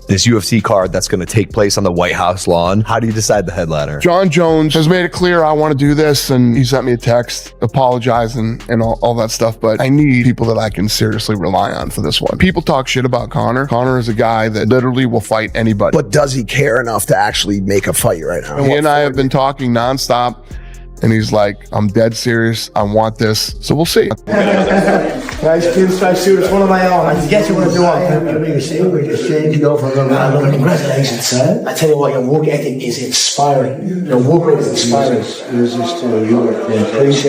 this UFC card that's going to take place on the White House lawn. How do you decide the headliner? John Jones has made it clear I want to do this, and he sent me a text apologizing and all that stuff, but I need people that I can seriously rely on for this one. People talk shit about Conor. Conor is a guy that literally will fight anybody. But does he care enough to actually make a fight right now? He and I have been talking nonstop, and he's like, I'm dead serious. I want this. So we'll see. Nice kids, nice shooters, one of my own. I guess you want to do all we just changed to go for a little while. Congratulations, sir. I tell you what, your work ethic is inspiring. Your work rate is inspiring.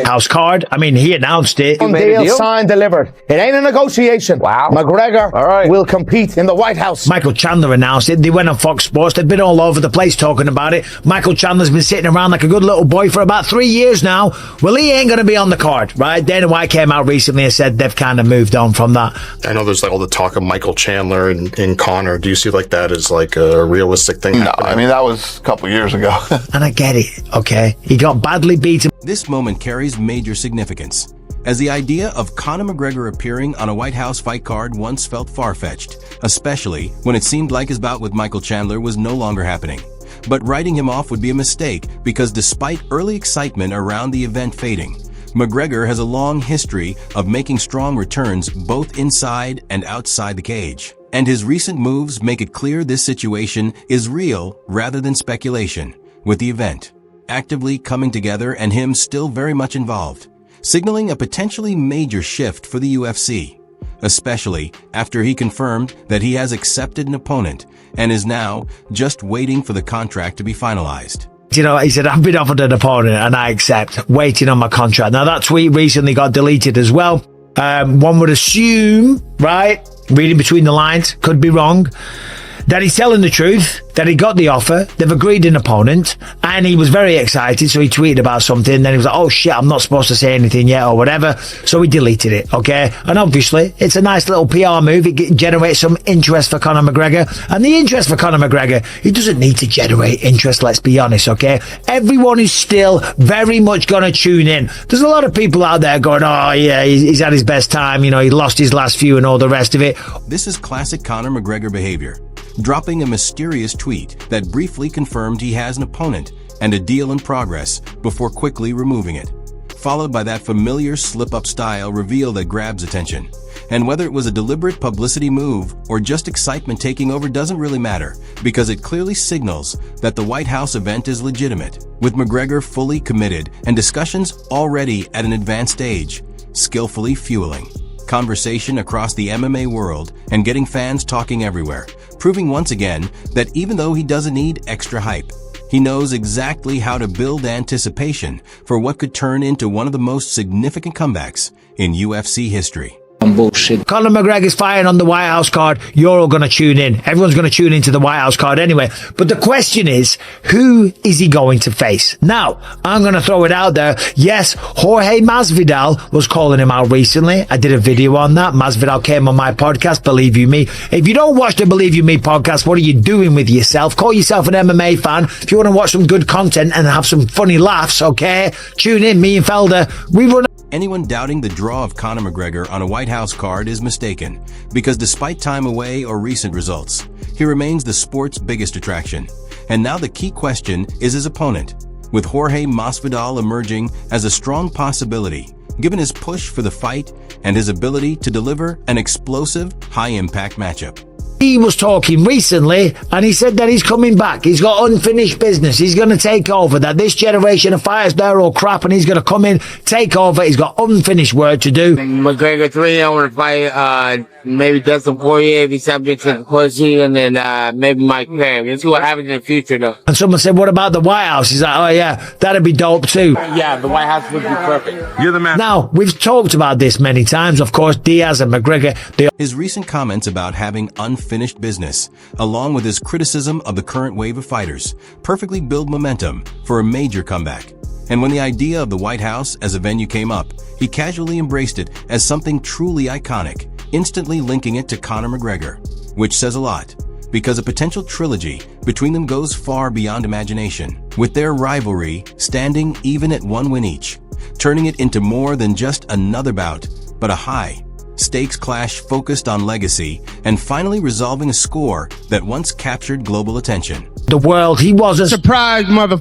House card. I mean, he announced it. Deal signed, delivered. It ain't a negotiation. Wow. McGregor will compete in the White House. Michael Chandler announced it. They went on Fox Sports. They've been all over the place talking about it. Michael Chandler's been sitting around like a good little boy for about 3 years now. Well, he ain't going to be on the card, right? Dana White came out recently and said they've kind of moved on from that. I know there's like all the talk of Michael Chandler and Conor. Do you see like that as like a realistic thing? No, I mean, that was a couple years ago. And I get it, okay? He got badly beaten. This moment carries major significance, as the idea of Conor McGregor appearing on a White House fight card once felt far-fetched, especially when it seemed like his bout with Michael Chandler was no longer happening. But writing him off would be a mistake, because despite early excitement around the event fading, McGregor has a long history of making strong returns both inside and outside the cage. And his recent moves make it clear this situation is real rather than speculation, with the event actively coming together and him still very much involved, signaling a potentially major shift for the UFC, especially after he confirmed that he has accepted an opponent and is now just waiting for the contract to be finalized. You know, he said, I've been offered an opponent and I accept, waiting on my contract. Now, that tweet recently got deleted as well. One would assume, right, reading between the lines, could be wrong, that he's telling the truth, that he got the offer, they've agreed an opponent, and he was very excited, so he tweeted about something, then he was like, oh shit, I'm not supposed to say anything yet, or whatever, so he deleted it, okay? And obviously, it's a nice little PR move, it generates some interest for Conor McGregor, and the interest for Conor McGregor, he doesn't need to generate interest, let's be honest, okay? Everyone is still very much gonna tune in. There's a lot of people out there going, oh yeah, he's had his best time, you know, he lost his last few and all the rest of it. This is classic Conor McGregor behavior, dropping a mysterious tweet that briefly confirmed he has an opponent and a deal in progress before quickly removing it, followed by that familiar slip-up style reveal that grabs attention. And whether it was a deliberate publicity move or just excitement taking over doesn't really matter, because it clearly signals that the White House event is legitimate, with McGregor fully committed and discussions already at an advanced stage, skillfully fueling conversation across the MMA world and getting fans talking everywhere, proving once again that even though he doesn't need extra hype, he knows exactly how to build anticipation for what could turn into one of the most significant comebacks in UFC history. Bullshit. Conor McGregor's fighting on the White House card. You're all going to tune in. Everyone's going to tune into the White House card anyway. But the question is, who is he going to face? Now, I'm going to throw it out there. Yes, Jorge Masvidal was calling him out recently. I did a video on that. Masvidal came on my podcast, Believe You Me. If you don't watch the Believe You Me podcast, what are you doing with yourself? Call yourself an MMA fan. If you want to watch some good content and have some funny laughs, okay? Tune in, me and Felder. We run. Anyone doubting the draw of Conor McGregor on a White House card is mistaken, because despite time away or recent results, he remains the sport's biggest attraction. And now the key question is his opponent, with Jorge Masvidal emerging as a strong possibility, given his push for the fight and his ability to deliver an explosive, high-impact matchup. He was talking recently and he said that he's coming back. He's got unfinished business. He's going to take over. That this generation of fighters, they're all crap, and he's going to come in, take over. He's got unfinished work to do. McGregor 3, I want to fight maybe Dustin Poirier if he's subject to the pussy, and then maybe Mike Perry. Let's see what happens in the future, though. And someone said, what about the White House? He's like, oh yeah, that'd be dope too. Yeah, the White House would be perfect. You're the man. Now, we've talked about this many times. Of course, Diaz and McGregor, His recent comments about having unfinished business, along with his criticism of the current wave of fighters, perfectly build momentum for a major comeback. And when the idea of the White House as a venue came up, he casually embraced it as something truly iconic, instantly linking it to Conor McGregor, which says a lot, because a potential trilogy between them goes far beyond imagination, with their rivalry standing even at one win each, turning it into more than just another bout, but a high Stakes clash focused on legacy and finally resolving a score that once captured global attention. The world, he wasn't Surprise, mother.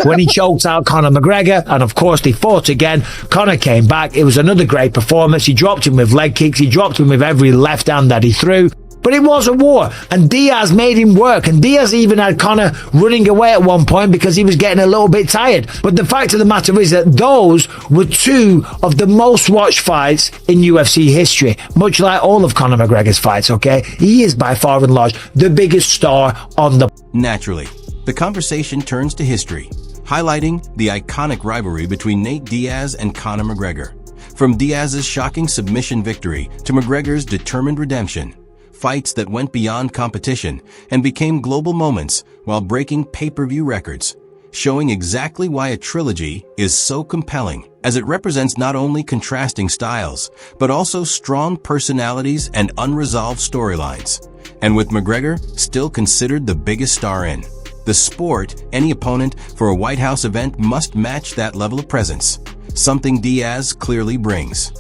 when he choked out Conor McGregor, and of course they fought again. Conor came back. It was another great performance. He dropped him with leg kicks. He dropped him with every left hand that he threw. But it was a war, and Diaz made him work, and Diaz even had Conor running away at one point because he was getting a little bit tired. But the fact of the matter is that those were two of the most watched fights in UFC history, much like all of Conor McGregor's fights, okay? He is by far and large the biggest star on the... Naturally, the conversation turns to history, highlighting the iconic rivalry between Nate Diaz and Conor McGregor. From Diaz's shocking submission victory to McGregor's determined redemption, fights that went beyond competition and became global moments while breaking pay-per-view records, showing exactly why a trilogy is so compelling, as it represents not only contrasting styles, but also strong personalities and unresolved storylines. And with McGregor still considered the biggest star in the sport, any opponent for a White House event must match that level of presence, something Diaz clearly brings.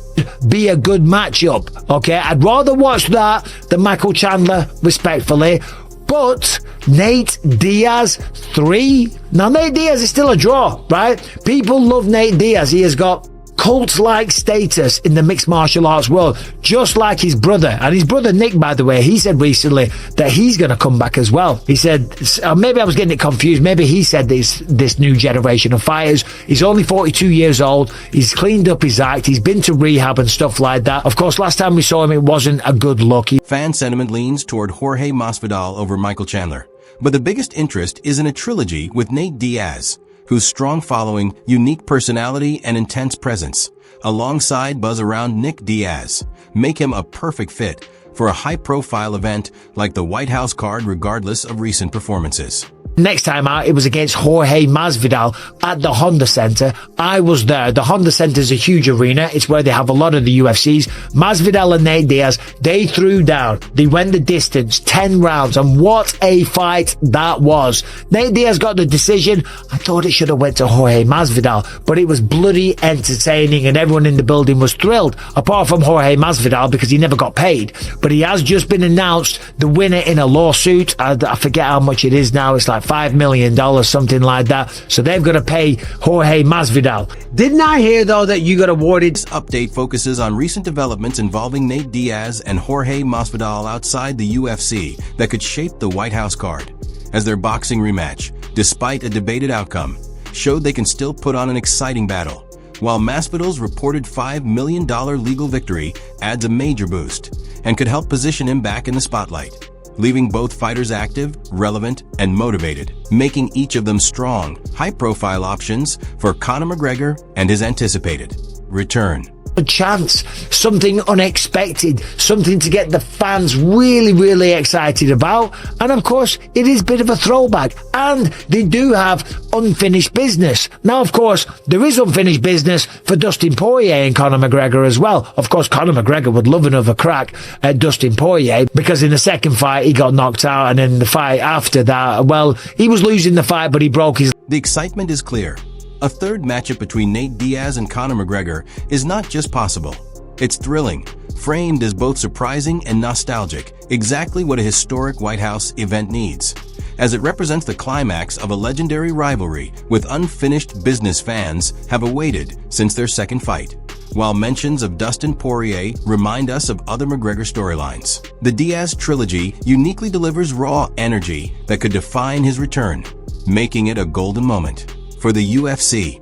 Be a good matchup, okay? I'd rather watch that than Michael Chandler, respectfully. But Nate Diaz 3? Now, Nate Diaz is still a draw, right? People love Nate Diaz. He has got cult-like status in the mixed martial arts world, just like his brother. And his brother Nick, by the way, he said recently that he's going to come back as well. He said, maybe I was getting it confused. Maybe he said this new generation of fighters. He's only 42 years old. He's cleaned up his act. He's been to rehab and stuff like that. Of course, last time we saw him, it wasn't a good look. Fan sentiment leans toward Jorge Masvidal over Michael Chandler. But the biggest interest is in a trilogy with Nate Diaz, whose strong following, unique personality, and intense presence, alongside buzz around Nick Diaz, make him a perfect fit for a high-profile event like the White House card regardless of recent performances. Next time out, it was against Jorge Masvidal at the Honda Center. I was there. The Honda Center is a huge arena. It's where they have a lot of the UFCs. Masvidal and Nate Diaz, they threw down. They went the distance, 10 rounds, and what a fight that was. Nate Diaz got the decision. I thought it should have went to Jorge Masvidal, but it was bloody entertaining, and everyone in the building was thrilled, apart from Jorge Masvidal because he never got paid. But he has just been announced the winner in a lawsuit. I forget how much it is now. It's like $5 million, something like that. So they've got to pay Jorge Masvidal. Didn't I hear, though, that you got awarded? This update focuses on recent developments involving Nate Diaz and Jorge Masvidal outside the UFC that could shape the White House card, as their boxing rematch, despite a debated outcome, showed they can still put on an exciting battle, while Masvidal's reported $5 million legal victory adds a major boost and could help position him back in the spotlight, leaving both fighters active, relevant, and motivated, making each of them strong, high-profile options for Conor McGregor and his anticipated return. A chance, something unexpected, something to get the fans really, really excited about. And of course, it is a bit of a throwback. And they do have unfinished business. Now, of course, there is unfinished business for Dustin Poirier and Conor McGregor as well. Of course, Conor McGregor would love another crack at Dustin Poirier because in the second fight, he got knocked out. And in the fight after that, well, he was losing the fight, but he broke his... The excitement is clear. A third matchup between Nate Diaz and Conor McGregor is not just possible. It's thrilling, framed as both surprising and nostalgic, exactly what a historic White House event needs, as it represents the climax of a legendary rivalry with unfinished business fans have awaited since their second fight. While mentions of Dustin Poirier remind us of other McGregor storylines, the Diaz trilogy uniquely delivers raw energy that could define his return, making it a golden moment for the UFC.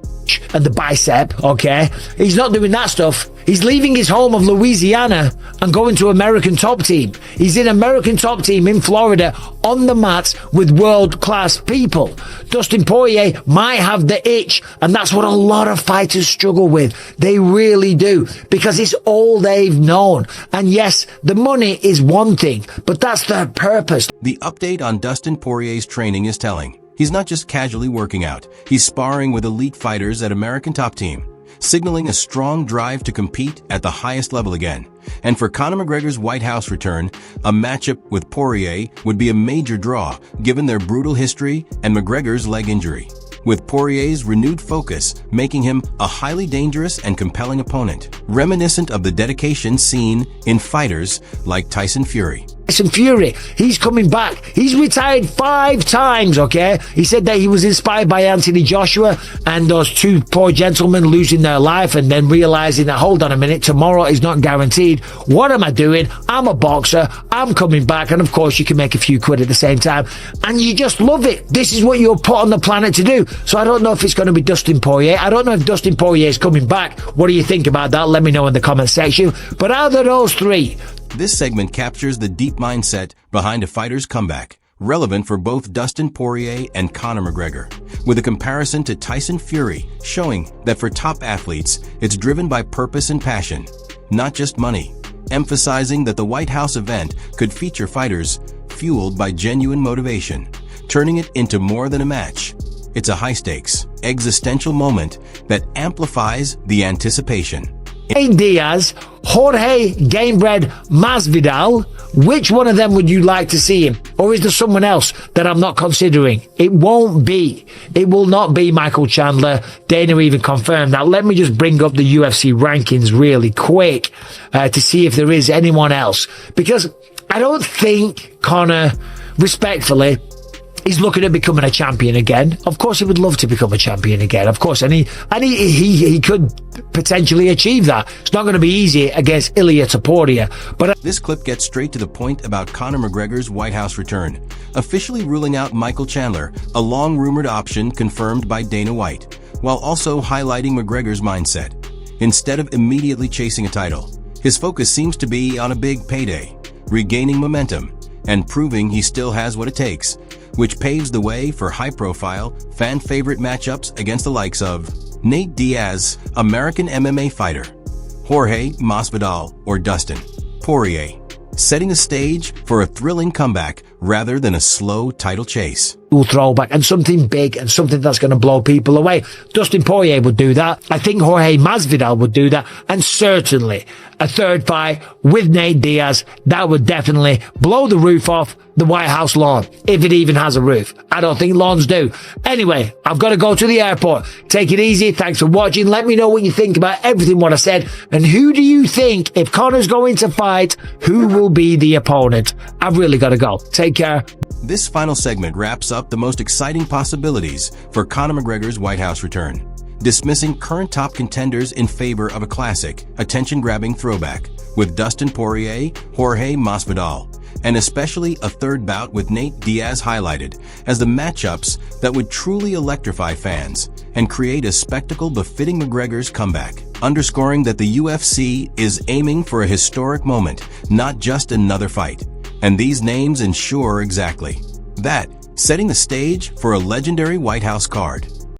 And the bicep, okay? He's not doing that stuff. He's leaving his home of Louisiana and going to American Top Team. He's in American Top Team in Florida on the mat with world-class people. Dustin Poirier might have the itch, and that's what a lot of fighters struggle with. They really do, because it's all they've known. And yes, the money is one thing, but that's their purpose. The update on Dustin Poirier's training is telling. He's not just casually working out, he's sparring with elite fighters at American Top Team, signaling a strong drive to compete at the highest level again. And for Conor McGregor's White House return, a matchup with Poirier would be a major draw given their brutal history and McGregor's leg injury. with Poirier's renewed focus making him a highly dangerous and compelling opponent, reminiscent of the dedication seen in fighters like Tyson Fury. Tyson Fury, he's coming back. He's retired 5 times, okay? He said that he was inspired by Anthony Joshua and those 2 poor gentlemen losing their life and then realizing that, hold on a minute, tomorrow is not guaranteed. What am I doing? I'm a boxer. I'm coming back. And of course, you can make a few quid at the same time. And you just love it. This is what you're put on the planet to do. So I don't know if it's going to be Dustin Poirier. I don't know if Dustin Poirier is coming back. What do you think about that? Let me know in the comment section. But out of those 3, this segment captures the deep mindset behind a fighter's comeback, relevant for both Dustin Poirier and Conor McGregor, with a comparison to Tyson Fury, showing that for top athletes, it's driven by purpose and passion, not just money, emphasizing that the White House event could feature fighters fueled by genuine motivation, turning it into more than a match. It's a high-stakes, existential moment that amplifies the anticipation. Nate Diaz, Jorge Gamebred Masvidal, which one of them would you like to see him? Or is there someone else that I'm not considering? It won't be. It will not be Michael Chandler. Dana even confirmed that. Let me just bring up the UFC rankings really quick to see if there is anyone else. Because I don't think Conor, respectfully, he's looking at becoming a champion again. Of course, he would love to become a champion again. Of course, and he could potentially achieve that. It's not going to be easy against Ilia Topuria. But this clip gets straight to the point about Conor McGregor's White House return, officially ruling out Michael Chandler, a long-rumored option confirmed by Dana White, while also highlighting McGregor's mindset. Instead of immediately chasing a title, his focus seems to be on a big payday, regaining momentum, and proving he still has what it takes, which paves the way for high-profile, fan-favorite matchups against the likes of Nate Diaz, American MMA fighter, Jorge Masvidal, or Dustin Poirier, setting the stage for a thrilling comeback rather than a slow title chase. Throwback and something big and something that's going to blow people away. Dustin Poirier would do that. I think Jorge Masvidal would do that. And certainly a third fight with Nate Diaz, that would definitely blow the roof off the White House lawn, if it even has a roof. I don't think lawns do. Anyway, I've got to go to the airport. Take it easy. Thanks for watching. Let me know what you think about everything what I said. And who do you think, if Conor's going to fight, who will be the opponent? I've really got to go. Take care. This final segment wraps up the most exciting possibilities for Conor McGregor's White House return, dismissing current top contenders in favor of a classic, attention-grabbing throwback with Dustin Poirier, Jorge Masvidal, and especially a third bout with Nate Diaz highlighted as the matchups that would truly electrify fans and create a spectacle befitting McGregor's comeback, underscoring that the UFC is aiming for a historic moment, not just another fight. And these names ensure exactly that, setting the stage for a legendary White House card.